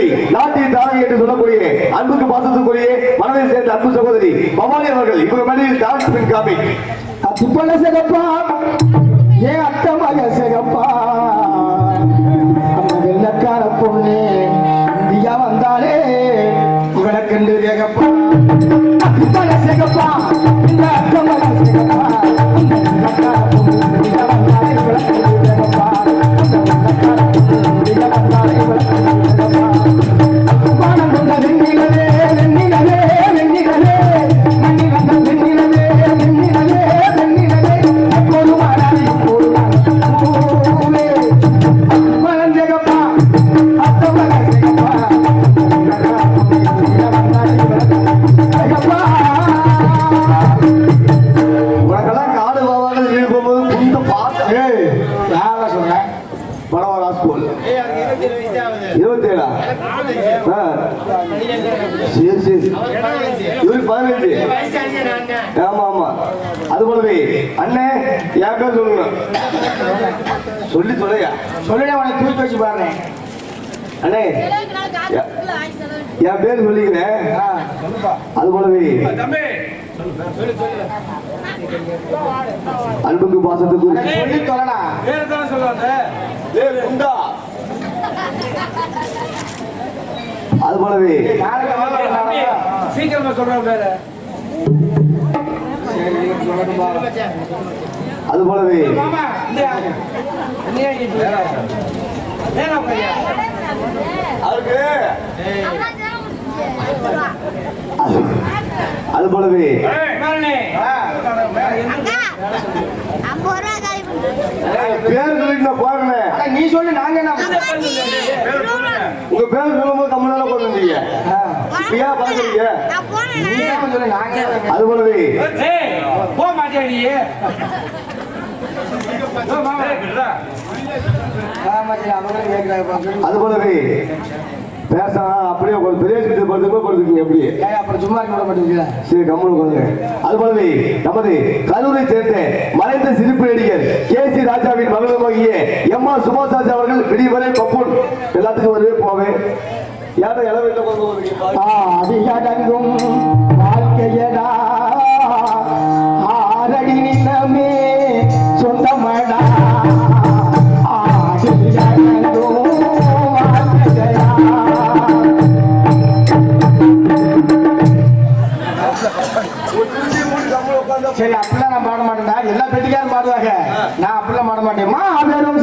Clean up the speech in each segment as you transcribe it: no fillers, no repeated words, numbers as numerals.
செல்வி நாட்டின் தாரகை என்று சொல்லக்கூடிய அன்புக்கு பாசத்துக்குரிய மனதை சேர்ந்த அன்பு சகோதரி பவானி அவர்கள் இவங்க மேடையில் டான்ஸ் பின் காமி அத்துப்பல சிகப்பா ஏ அத்தமாக சிகப்பா அந்த வெள்ளக்கார பொண்ணு இந்தியா வந்தாலே இவனை கண்டு சிகப்பா அத்துப்பல சிகப்பா இந்த அத்தமாக சிகப்பா அந்த வெள்ளக்கார பொண்ணு இந்தியா வந்தாலே இவனை கண்டு சிகப்பா அந்த வெள்ளக்கார பொண்ணு இந்தியா வந்தாலே இவனை கண்டு சிகப்பா அத்துப்பானம் கொண்ட வெண்ணிலவே வெண்ணிலவே வெண்ணிலவே மண்ணிலந்த வெண்ணிலவே வெண்ணிலவே வெண்ணிலவே எப்போது மாறாது எப்போது பூவே அத்துப்பானம் சிகப்பா அத்தமாக சிகப்பா உனக்கெல்லாம் காடு பாவாங்க இருக்கும்போது குந்த பார்த்து யாரா சொல்றேன் பரவாயில்ல ஸ்கூல் 27 சரி சரி இவருக்கு 15 ஆமா ஆமா அது போலவே அண்ணே என் பேர் சொல்லுங்க சொல்லி சொல்லையா சொல்லுடா உனக்கு தூக்கி வச்சு பாருங்க அண்ணே என் பேர் சொல்லிக்கிறேன் அது போலவே அன்புக்கு பாசத்துக்கு சொல்லி சொல்லடா அது போலவே சீக்கிரமா சொல்றேன் பேரு அது போலவே அது போலவே பேர் சொல்லிட்டு நான் போறேன் நீ சொல்லு நாங்க என்ன உங்க பேர் சொல்லும்போது கம்மனால போறீங்க இப்ப ஏன் பாக்குறீங்க சொல்லு நாங்க அது போலவே போக மாட்டியா நீ அது போலவே பேசலாம் அப்படியே பெரிய படுத்துக்கீங்க அப்படியே அப்புறம் சும்மா இருக்க மாட்டேங்குது சரி கம்மனு கொடுங்க அது போலவே நமது கரூரை சேர்ந்த மறைந்த சிரிப்பு நடிகர் கே.சி. ராஜாவின் மகளுமாகிய எம்.ஆ. சுபாஷ் ராஜா அவர்கள் விடிவரை பப்புன் எல்லாத்துக்கும் வருவே போவேன் யாரும் இளவெட்ட அதிகடங்கும் வாழ்க்கையடா ஆரடி நிலமே சொந்தமடா அதிகடங்கும் வாழ்க்கையடா சரி அப்படிலாம் நான் பாட மாட்டேன்டா எல்லா பெட்டிக்காரும் பாடுவாங்க நான் அப்படிலாம் பாட மாட்டேன் மாபெரும்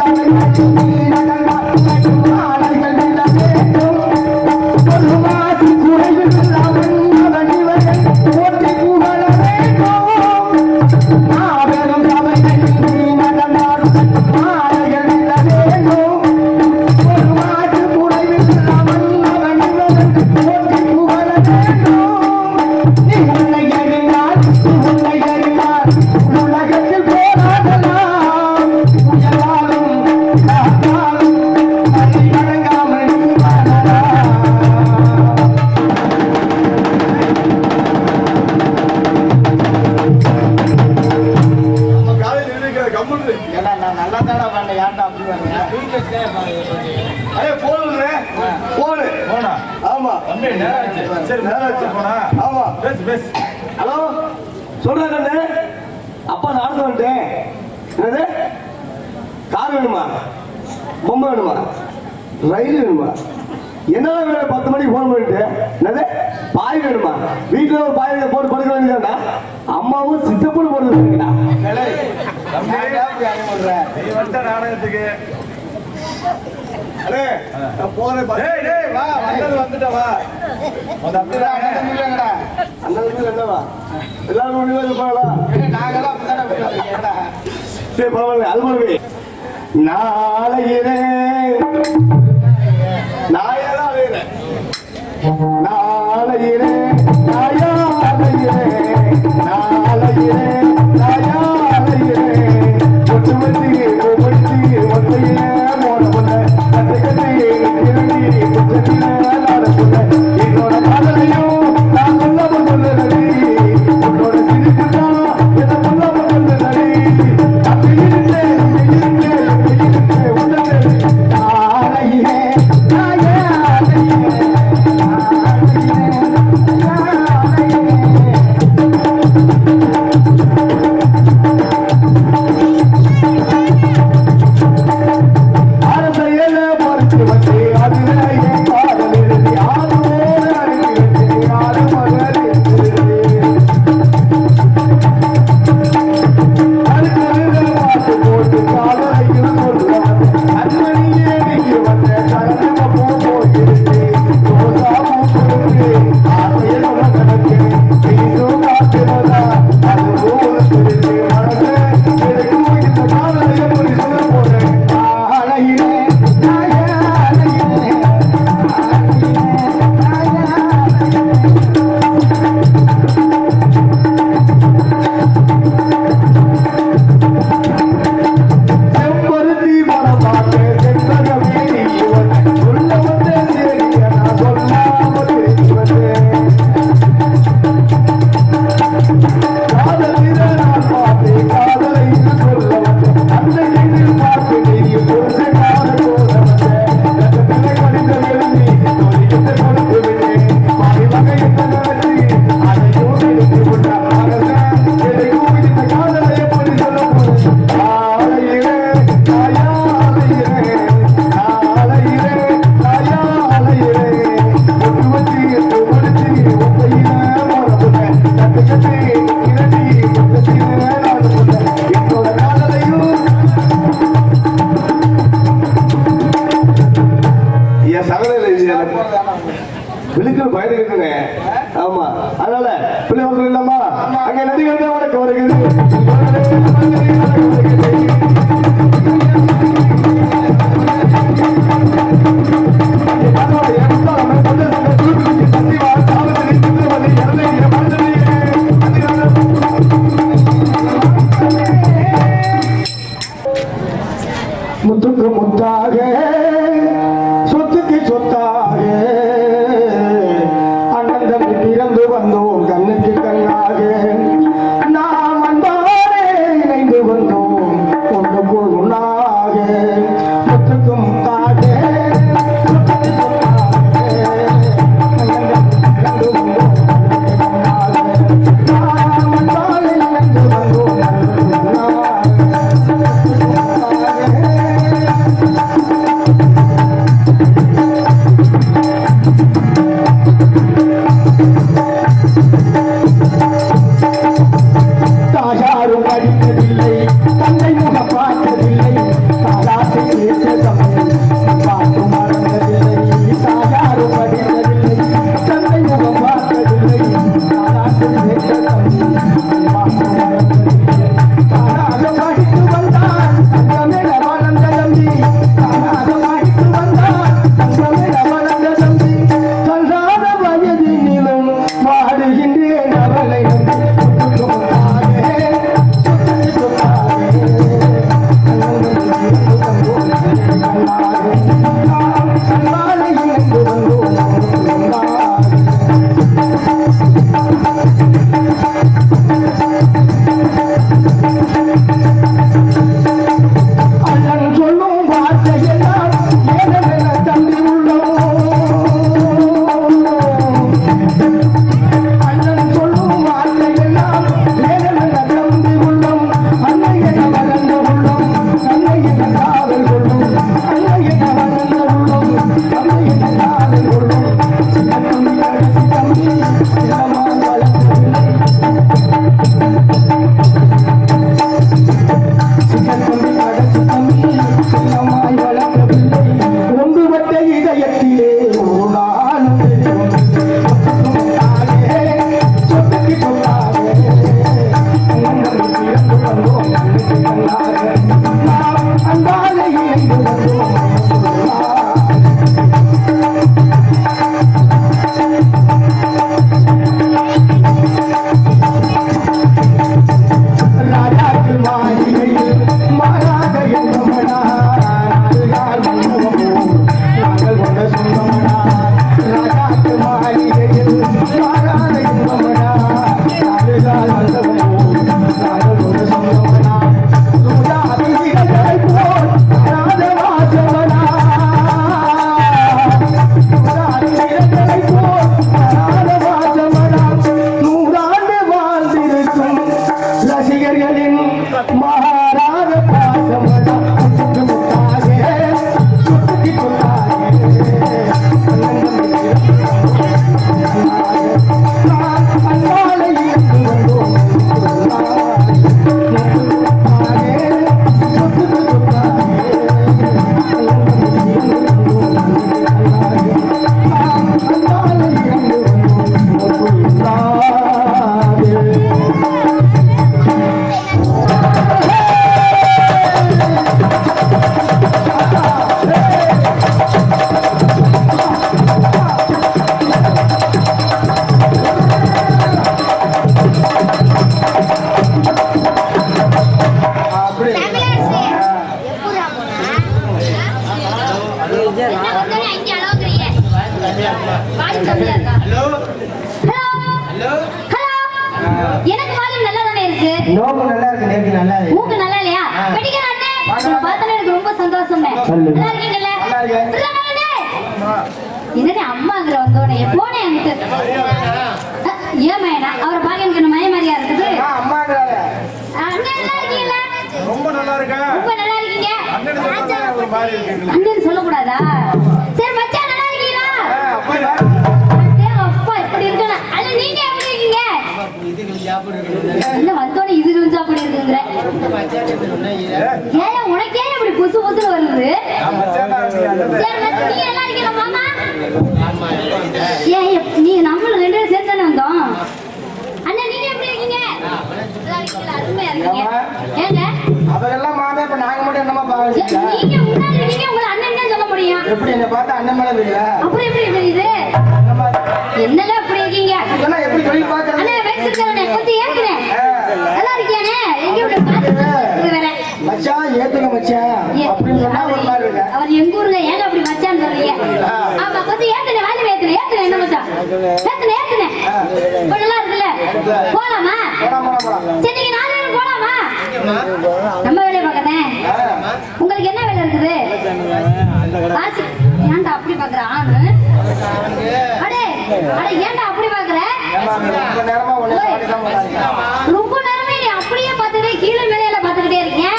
ஹலோ சொல்றேன் அப்பா நடந்து வந்துட்டேன் என்னது கார் வேணுமா பொம்மை வேணுமா ரயில் வேணுமா என்னதான் வேணும் 10 மணிக்கு போன் பண்ணிட்டு என்னது பாய் வேணுமா வீட்டுல ஒரு பாய் போட்டு படுக்க வேண்டியதாண்டா அம்மாவும் சித்தப்பூர் போட்டு நாடகத்துக்கு நாளையிலே நாளையிலே நாயாலையிலே நாளையிலே நாயாலையிலே ஒட்டு வச்சு ஒட்டு ஒத்தையில மோட பொண்ண கட்டு கட்டி இரண்டி குற்றத்தில நாட பொண்ண என்னோட காதலையும் நான் சொல்லாம சொல்லுறடி உன்னோட சிரிப்பு தான் எதை சொல்லாம சொல்லுறடி அப்படி இருந்தேன் நாளையிலே நாயாலையிலே இருக்கேன். ஆமா, அதனால பிள்ளைகள் இல்லம்மா அங்க நதிகள் தான் உனக்கு வருகிறது. முத்துக்கு முத்தாக சொத்துக்கு சொத்தாக அண்ணன் தம்பி பிறந்து வந்தோம் கண்ணுக்கு கண்ணாக நாம் அன்பாலே இணைந்து வந்தோம் ஒன்றுக்கு ஒன்றாக முத்துக்கு முத்தாக சொத்துக்கு சொத்தாக அண்ணன் தம்பி பிறந்து வந்தோம் நாம் அன்பாலே இணைந்து வந்தோம் யாரும் படிக்கவில்லை, தந்தை முகம் பார்த்ததில்லை, தாலாட்டு கேட்ட தமிழ் பாட்டு மறந்ததில்லை. யாரும் படிக்கவில்லை, தந்தை முகம் பார்த்ததில்லை, தாலாட்டு கேட்ட தமிழ் பாட்டு மறந்ததில்லை. தானாக படித்து வந்தார் தங்கமேல வளர்ந்த தம்பி, தானாக படித்து வந்தார் தங்கமேல வளர்ந்த தம்பி. தள்ளாத வயதினிலும் வாடுகின்றேன் அவளை நம்பி. அண்ணன் சொல்லும் வார்த்தையெல்லாம் ஏனென தம்பி உள்ளோம். அண்ணன் சொல்லும் வார்த்தையெல்லாம் ஏனென தம்பி உள்ளோம். அன்னை என வளர்ந்த உள்ளோம், அன்னை என காதல் கொள்ளும், அன்னை என வளர்ந்த உள்ளோம், அன்னை என காதல் கொள்ளும். சின்ன தம்பி அழகு தம்பி சின்னமாய் வளர்ந்ததில்லை, சின்ன தம்பி அழகு தம்பி சின்னமாய் வளர்ந்ததில்லை. ஒன்று வட்ட இதயத்திலே ஒரு நாளும் தெரியும். சொத்துக்கு சொல்லாதே அண்ணன் பிறந்து வந்தோம் கண்ணுக்கு கண்ணாக நாம் அன்பாலே இணைந்து வந்தோம். ராஜாக்கு மாளிகையில் மாறாத எண்ணமடா, நாடுகால் மன்னவமோ நாங்கள் கொண்ட சொந்தமடா. ராஜாக்கு மாளிகையில் மாறாத எண்ணமடா, நாடுகால் மன்னவமோ நாங்கள் கொண்ட சொந்தமடா. சூடாதி விரல்களைப் போல் வராத வாசவனா, சூடாதி விரல்களைப் போல் வராத வாசவனா. நூறாண்டு வாழ்ந்திருக்கும் ரசிகர்களின் மாறாத பாசமடா. முத்துக்கு முத்தாக சொத்துக்கு சொத்தாக அண்ணன் நாம் அன்பாலே இணைந்து வந்தோம். சொத்துக்கு சொத்தாக நாம் அன்பாலே இணைந்து வந்தோம். எனக்கு வால்யூம் நல்லா தானே இருக்கு. நோக்கு நல்லா இருக்கு, நேக்கு நல்லா இருக்கு. மூக்கு நல்லா இல்லையா? வெடிக்கிறானே. உங்களை பார்த்தாலே எனக்கு ரொம்ப சந்தோஷம். நல்லா இருக்கீங்கல்ல? நல்லா இருக்கேன். என்னடி அம்மாங்கிற வந்தோடனே போனே அங்கிட்டு. ஏன் மேனா அவரை பாக்க மய மாதிரியா இருக்குது. அம்மாங்கிறாங்க. அண்ணே நல்லா இருக்கீங்களா? ரொம்ப நல்லா இருக்கேன். ரொம்ப நல்லா இருக்கீங்க. ஒரு மாதிரி இருக்கீங்களா? அண்ணன் சொல்லக்கூடாதா? சரி மச்சான் நல்லா இருக்கீங்களா? அப்பா இப்படி இருக்கணும். அல்ல நீங்க எப்படி இருக்கீங்க? இல்ல வந்தோடனே இது கொஞ்சம் அப்படி இருக்குங்கிற. ஏன் உனக்கே இப்படி புசு புசுன்னு வருது? சரி நீங்க நல்லா இருக்கீங்களா மாமா? ஏன் நீ நம்மள ரெண்டு இருக்குல்ல அப்படி எப்படி தெரியுது? என்னங்க அப்படி இருக்கீங்க? இதெல்லாம் எப்படி தொழில் பார்க்கறது? அண்ணே வச்சிருக்கேனே கொஞ்சம் ஏத்துறேன். நல்லா இருக்கியானே? எங்க இப்படி பாத்து வேற. மச்சான் ஏத்துங்க மச்சான் அப்படின்னு சொன்னா ஒரு மாதிரி இருக்கு. அவர் எங்க ஊருங்க ஏங்க அப்படி மச்சான் சொல்றீங்க? ஆமா கொஞ்சம் ஏத்துனே வாங்கி ஏத்துனே என்ன மச்சான்? ஏத்துனே. இப்ப நல்லா இருக்குல்ல? போலாமா? போலாம். சரி நீங்க 4 பேரும் போலாமா? நம்ம வேலைய பார்க்கதே. உங்களுக்கு என்ன வேலை இருக்குது? காசு ஏன்டா அப்படி பாக்குற ஆளு? அடே ஏன்டா அப்படி பாக்குற? ரொம்ப நேரமா உன்னை பார்த்து தான் போறாங்க. ரொம்ப நேரமே நீ அப்படியே பார்த்துட்டே கீழே மேலையில பார்த்துக்கிட்டே இருக்கீங்க.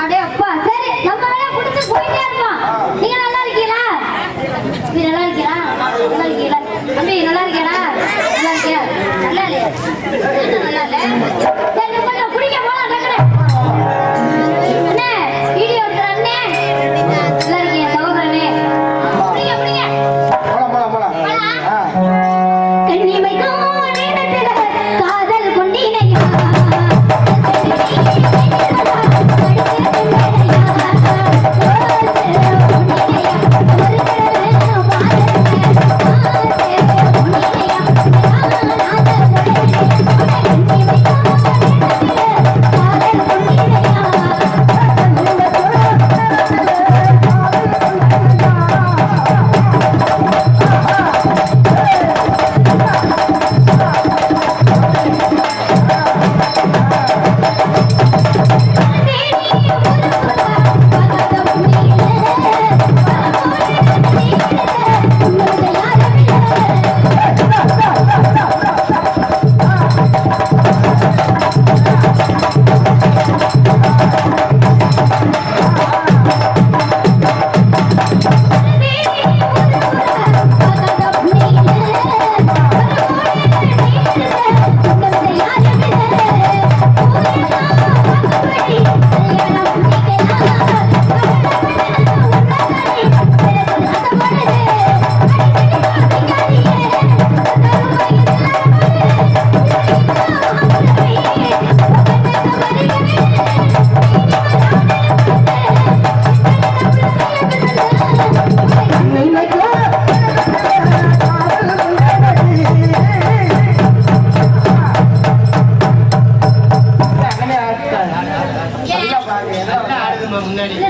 அடே அப்பா சரி நம்ம வேலைய புடிச்சு போயிட்டே இருப்போம். நீங்க நல்லா இருக்கீங்களா? நீ நல்லா இருக்கீங்களா? நல்லா இருக்கீங்களா? தம்பி நல்லா இருக்கீங்களா? நல்லா இருக்கியா? நல்லா இல்லையா? நல்லா இல்ல. சரி நம்ம குடிக்க போலாம் டக்குனு. அண்ணே வீடியோ எடுக்கிற அண்ணே. நல்லா இருக்கீங்க சகோதரனே. குடிங்க. போலாம். கண்ணிமைக்கும் நேரத்தில காதல் கொண்டீனையா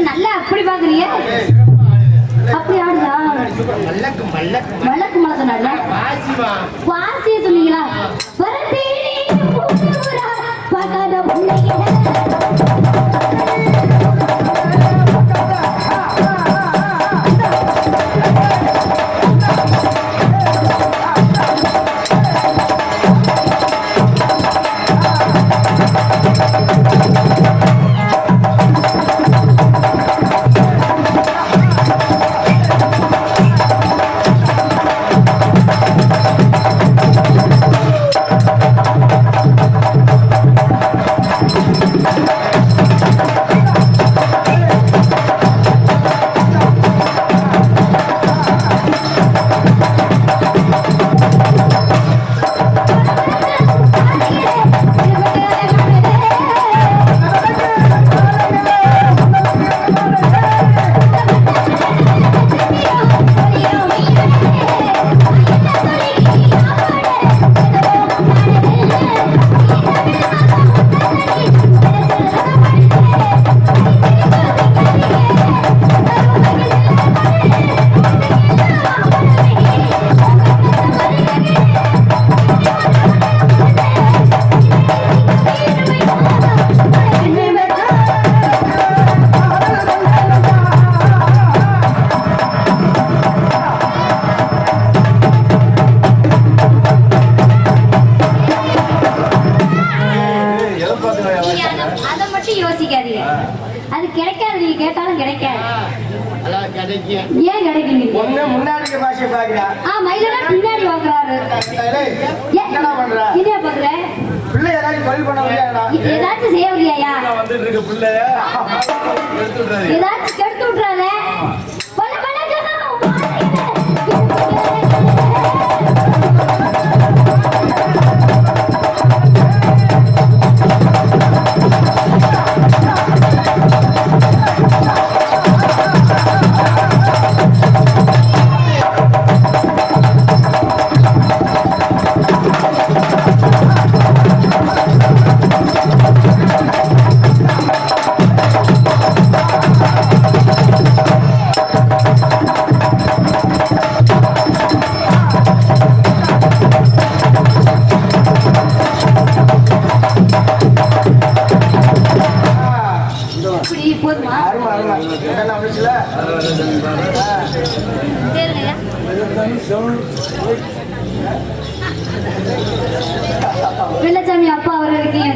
நல்லா அப்படி பாக்குறீங்க அப்படி ஆடுதா மல்லக்கு நல்லா வாசிய சொன்னீங்களா வரத்தேனே ஊரா பார்க்காத புள்ளைகள அதை மட்டும் யோசிக்காதீங்க. அது கிடைக்காது, நீங்க கேட்டாலும் கிடைக்காது. ஏன் கிடைக்குங்க? முன்னாடி பாஷை பாக்குறா மயிலா பின்னாடி வாங்குறாரு. என்னடா பண்ற? என்ன பாக்குற? பிள்ளை ஏதாச்சும் தொழில் பண்ண முடியாதா? ஏதாச்சும் செய்ய முடியாயா? ஏதாச்சும் கெடுத்து விட்டுறாத.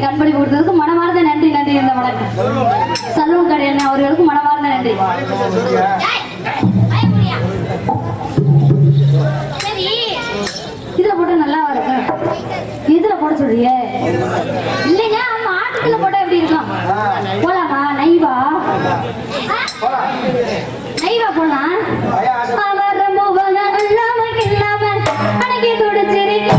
எனக்கு அன்பளிப்பு கொடுத்ததுக்கு மனமார்ந்த நன்றி நன்றி. இந்த வணக்கம் சலூன் கடை என்ன அவர்களுக்கு மனமார்ந்த நன்றி. சரி இதுல போட்டா நல்லா இருக்கு. இதுல போட சொல்றியே? இல்லைங்க அம்மா ஆட்டுக்குள்ள போட்டா எப்படி இருக்கும்? போலாமா? நைவா நைவா போலாம். அவர் மூவக இல்லாம இல்லாம அன்னைக்கு துடிச்சிருக்கீங்க.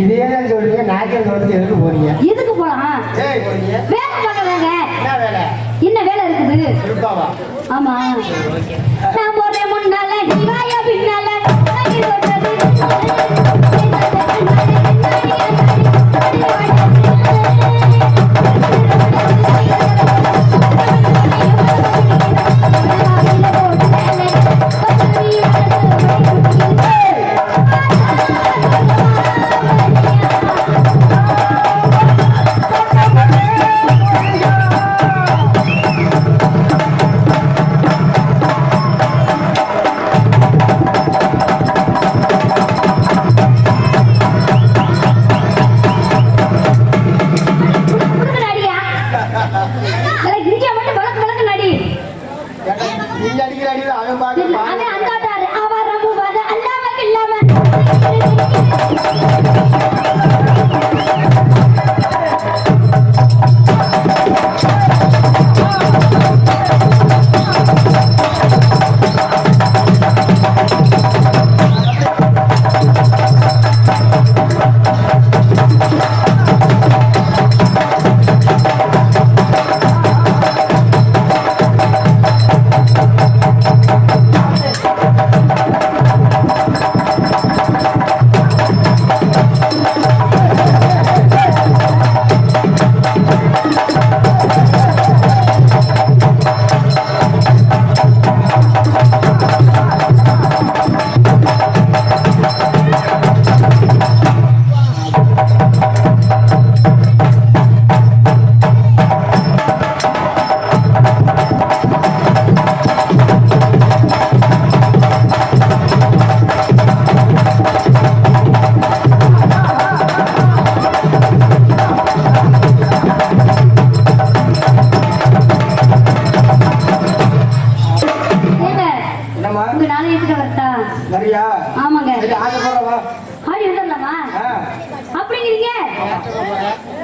இதேதான் சொல்றீங்க. நாய்க்கல் தோட்டத்துக்கு எதுக்கு போறீங்க? எதுக்கு போலாம்? வேலை பார்க்கலாங்க. என்ன வேலை இருக்குது? ஆமா நான் போறேன் முன்னால நீவாயா பின்னால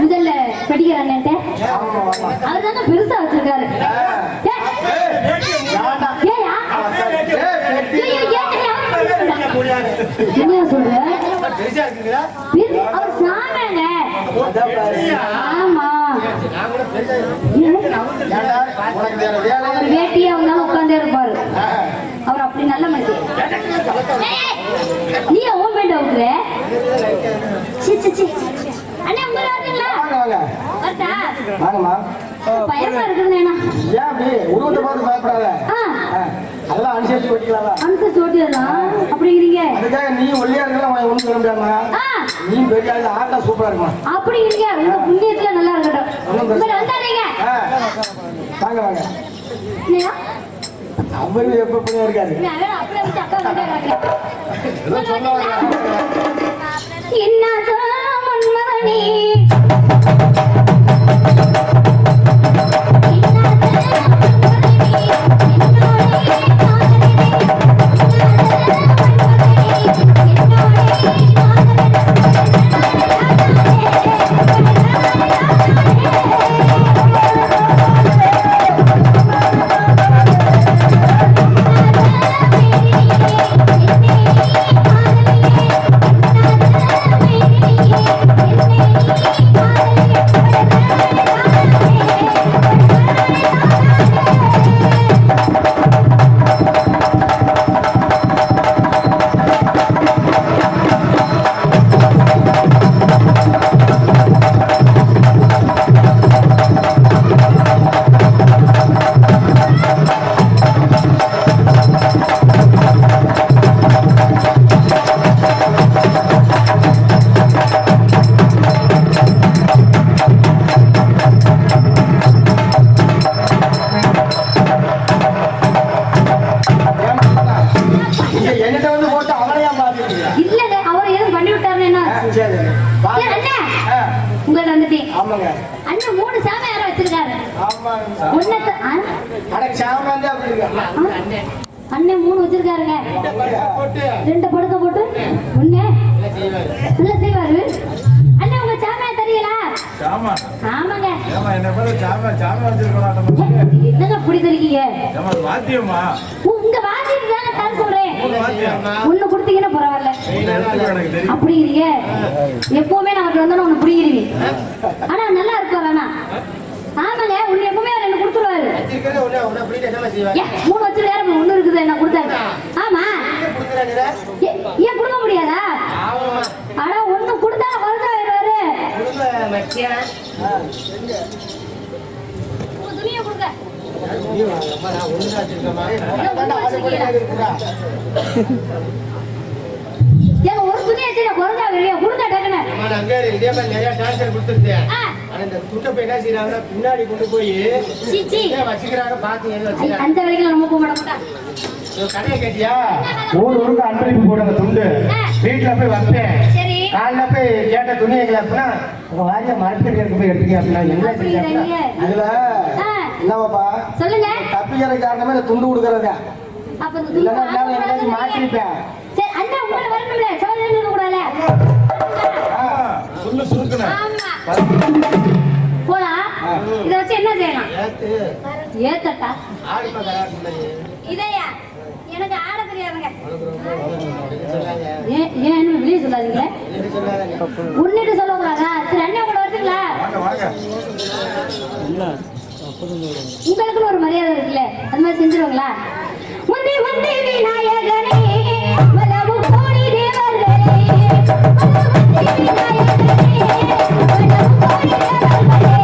முதல்ல படிக்கிறாங்க அதுதானே பெருசா வச்சிருக்காரு. என்ன சொல்ற? அவர் சாமியாங்க. ஆமா அவர் வேட்டியா வந்தாலும் உட்கார்ந்தே இருப்பாரு. அவர் அப்படி நல்ல மனுஷன். நீ ஓன் பேண்ட் அவுட்ற அண்ணா உங்க ராஜங்களா வரட்டா வாங்கம்மா. பயமா இருக்குதுண்ணா. ஏன் அப்படி உருவத்தை பார்த்து பயப்படாத. அதெல்லாம் அனுசரிச்சு ஓட்டிக்கலாமா? அனுசரிச்சு ஓட்டிடலாம் அப்படிங்கிறீங்க. அதுக்காக நீ ஒல்லியா இருக்கலாம் ஒன்றும் சொல்ல முடியாதுமா. நீ பெரிய ஆட்டா சூப்பரா இருக்குமா அப்படிங்கிறீங்க. உங்க புண்ணியத்துல நல்லா இருக்கட்டும். வந்தாருங்க வாங்க வாங்க. அவரு எப்ப புண்ணியம் இருக்காரு. என்ன என்கிட்ட வந்து போட்டு அவளையா பாத்துக்கிட்டீங்க? இல்லங்க அவர் எதுவும் பண்ணி விட்டாருன்னு என்ன ஆச்சு? சரி சரி, அண்ணே உங்கள்ட்ட வந்துட்டேன். ஆமாங்க அண்ணன் 3 சாமி யாரோ வச்சிருக்காரு. ஆமாங்க ஒன்னத்து அட சாமான் தான் அப்படி இருக்கு. அண்ணன் 3 வச்சிருக்காருங்க. போட்டு 2 படுக்க போட்டு ஒண்ணே என்ன செய்வாரு? நல்லா செய்வாரு. அண்ணன் உங்க சாமியா தெரியலா? சாமா ஆமாங்க. ஏமா என்ன பேரு சாமா வச்சிருக்கலாம் என்னங்க இப்படி தெரிக்கீங்க? ஏமா அது வாத்தியம்மா உங்க வாசிட்டு தாங்க தர சொல்றேன். வாத்தியம் ஒண்ணு கொடுத்தீங்கன்னா பரவாயில்ல. எனக்கு தெரியும் அப்படிங்கிறீங்க. எப்பவுமே நான் அவர்கிட்ட வந்தா ஒண்ணு புரியுறீங்க. ஆனா நல்லா இருக்கும் வேணா. ஆமாங்க ஒண்ணு எப்பவுமே அவர் என்ன கொடுத்துருவாரு. வச்சிருக்கேன் ஒண்ணு அப்படி என்னமா செய்வாரு? ஏன் 3 வச்சிருக்காரு 1 இருக்குது என்ன கொடுத்தாரு. ஆமா குடுக்குறானே ஏன் கொடுக்க முடியாதா? ஆமாமா ஆனா ஒண்ணு கொடுத்தா வருதா வருவாரு. குடும்ப மச்சான் உங்க துணியை கொடுங்க. நீ அம்மா நான் ஒண்ணு வச்சிருக்கேமா அதான் ஆசைப்பட்டு இருக்குடா. ஏங்க ஒரு துணி வச்சு நான் குறைஞ்சா வெளியே கொடுத்தா டக்குன்னு. அம்மா நான் அங்க இதே மாதிரி நிறைய டான்சர் கொடுத்துருந்தேன். ஆ, ஆனா இந்த துண்டை போய் என்ன செய்யறாங்கன்னா பின்னாடி கொண்டு போய் சீச்சி. வச்சுக்கிறாங்க பாத்து எது வச்சுக்கிறாங்க. அந்த வரைக்கும் நம்ம போக மாட்டோம். கடையை கேட்டியா ஊருக்கு அன்பளிப்பு போடுங்க துண்டு வீட்டுல போய் வைப்பேன். சரி. காலைல போய் கேட்ட துணி எங்களை அப்படின்னா உங்க வாரிய மரத்துக்கு போய் எடுத்துக்க அப்படின்னா என்ன அப்படிங்கிறீங்க. செய்ய அதுல ஆ, என்னவாப்பா சொல்லுங்க. தப்பிக்கிற காரணமே இந்த துண்டு கொடுக்கறதா அப்ப இந்த துணி இல்லைன்னா எல்லாரும் எங்கேயாச்சும் மாட்டிருப்பேன். சரி அண்ணா உங்களை வரணும்ல சோதனை இருக்க கூடாதுல. சொல்லு சுருக்குன ஆமா போலாம். இத வச்சு என்ன செய்யலாம்? ஏத்து ஏத்தட்டா ஆடிப்பா கராட்டு இதையா எனக்கு ஆட தெரியாதுங்க. சொல்லாங்க ஏன் வெளியே சொல்லாதீங்க. சொல்லாங்க உன்னிட்டு சொல்லக்கூடாதா? சரி அண்ணா உங்களை வரட்டுங்களா? வாங்க உங்களுக்குன்னு ஒரு மரியாதை இருக்குல்ல, அது மாதிரி செஞ்சிருவாங்களா? முந்தி முந்தி விநாயகனே வலவு கோடி தேவர்களே முந்தி விநாயகனே வலவு கோடி தேவர்களே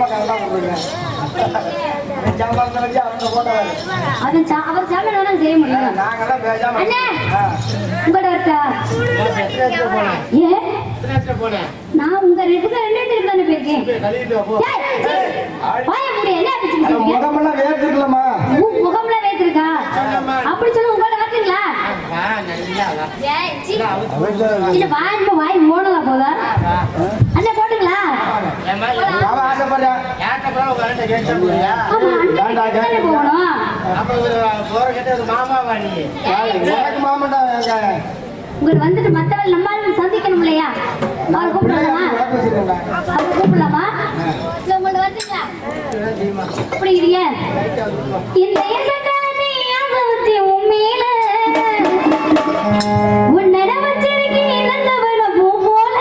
ஜாமாக்காரன் கூப்பிடுறேன். ஜாமான் வச்சு அவங்க போட்டவர். அவர் சாமி வேணாலும் செய்ய முடியும். நாங்கெல்லாம் பேசாம அண்ணே உங்கள்ட்ட வரட்டா? ஏன் நான் உங்க ரெண்டு பேரும் தானே போயிருக்கேன். வாய முடியும் என்ன அப்படி சொல்றீங்க? முகமெல்லாம் வேர்த்துக்கலாமா? முகம்ல வேர்த்திருக்கா? அப்படி சொல்ல உங்கள்ட்ட வரட்டுங்களா? வாய் ஓடல போதா? அண்ணே போட்டுங்களா? அவன் ஆசைப்படுறேன். ஆமா அண்ணே போகணும். எனக்கு மாமன்டா உங்களுக்கு வந்துட்டு மத்தவள் நம்மளால சந்திக்கணும் இல்லையா? அவர் கூப்பிடலாமா? அவர் கூப்பிடலாமா? இல்ல உங்கள்ட்ட வந்துங்களா? அப்படி இல்லையா? இந்த எசட்டானே ஆசை உண்மையில உன்னட வச்சிருக்கேன் நல்லவன பூ போல.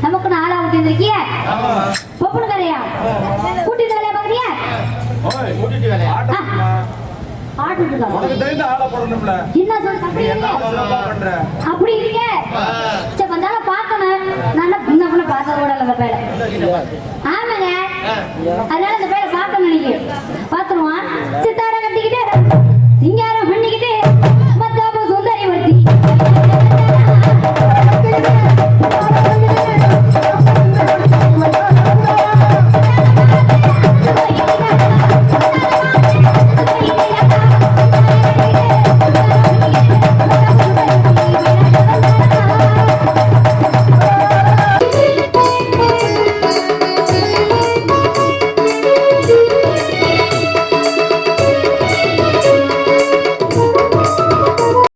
நமக்கு நாளா விட்டு பொப்புனு கரையா கூட்டிட்டு வேலையா பாக்குறியா? என்ன சொல்ற அப்படி இருக்க சரி வந்தாலும் பாக்கணும். நான் பின்ன பண்ண பார்க்க கூட அந்த பேரை. ஆமாங்க அதனால அந்த பேரை பார்க்கணும். நீங்க பாத்துருவான் சித்தாட கட்டிக்கிட்டே